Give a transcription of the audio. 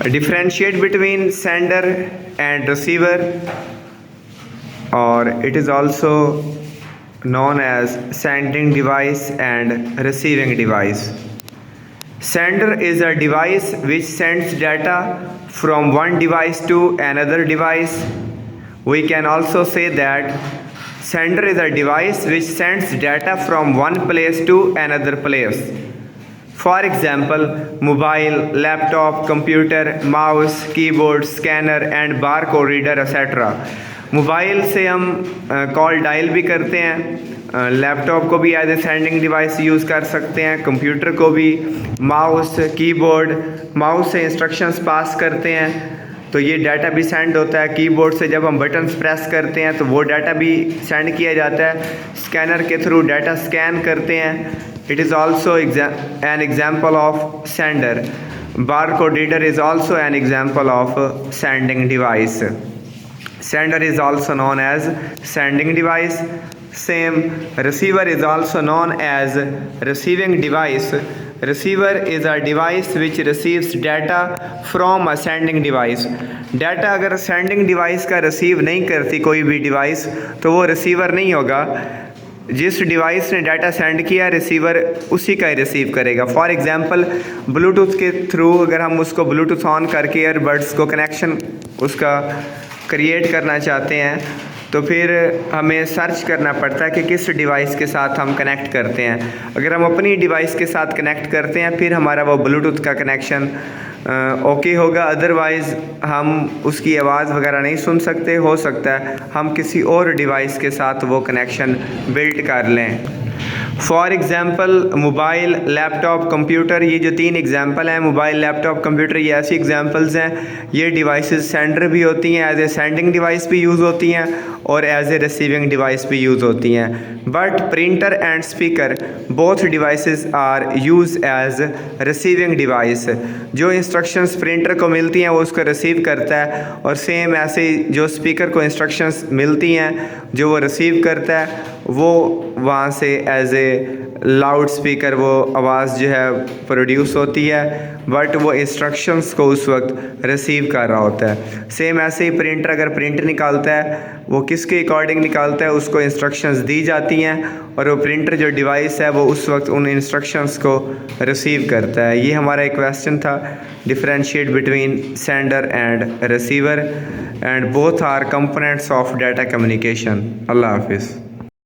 differentiate between sender and receiver, or it is also known as sending device and receiving device. Sender is a device which sends data from one device to another device. We can also say that sender is a device which sends data from one place to another place. For example, mobile, laptop, computer, mouse, keyboard, scanner and barcode reader etc. Mobile से हम call dial भी करते हैं, laptop को भी as a sending device use कर सकते हैं, कंप्यूटर को भी, माउस, कीबोर्ड, माउस से इंस्ट्रक्शंस पास करते हैं तो ये डाटा भी सेंड होता है। कीबोर्ड से जब हम बटन्स प्रेस करते हैं तो वो डाटा भी सेंड किया जाता है। स्कैनर के थ्रू डाटा स्कैन करते हैं, it is also an example of sender. Barcode reader is also an example of sending device. Sender is also known as sending device. Same, receiver is also known as receiving device. Receiver is a device which receives data from a sending device. Data अगर sending device का receive नहीं करती कोई भी device तो वो receiver नहीं होगा। जिस डिवाइस ने डाटा सेंड किया रिसीवर उसी का ही रिसीव करेगा। फॉर एग्ज़ाम्पल ब्लूटूथ के थ्रू अगर हम उसको ब्लूटूथ ऑन करके ईयरबड्स को कनेक्शन उसका क्रिएट करना चाहते हैं तो फिर हमें सर्च करना पड़ता है कि किस डिवाइस के साथ हम कनेक्ट करते हैं। अगर हम अपनी डिवाइस के साथ कनेक्ट करते हैं फिर हमारा वो ब्लूटूथ का कनेक्शन ओके होगा, अदरवाइज़ हम उसकी आवाज़ वगैरह नहीं सुन सकते। हो सकता है हम किसी और डिवाइस के साथ वो कनेक्शन बिल्ड कर लें। For example mobile, laptop, computer, ये जो तीन एग्ज़ाम्पल हैं मोबाइल, लैपटॉप, कंप्यूटर, ये ऐसी एग्ज़ाम्पल्स हैं। ये डिवाइसेस सेंडर भी होती हैं, एज ए सेंडिंग डिवाइस भी यूज़ होती हैं और एज ए रिसीविंग डिवाइस भी यूज़ होती हैं। But printer and speaker both devices are use as receiving device. जो इंस्ट्रक्शंस प्रिंटर को मिलती हैं वो उसको रिसीव करता है और सेम ऐसे जो स्पीकर को इंस्ट्रक्शंस मिलती हैं जो वो रिसीव करता है वो वहाँ से एज ए लाउड स्पीकर वो आवाज़ जो है प्रोड्यूस होती है, बट वो इंस्ट्रक्शंस को उस वक्त रिसीव कर रहा होता है। सेम ऐसे ही प्रिंटर अगर प्रिंट निकालता है वो किसके अकॉर्डिंग निकालता है, उसको इंस्ट्रक्शंस दी जाती हैं और वो प्रिंटर जो डिवाइस है वो उस वक्त उन इंस्ट्रक्शंस को रिसीव करता है। ये हमारा एक क्वेश्चन था, differentiate between sender and receiver and both are components of data communication. अल्लाह हाफिज़।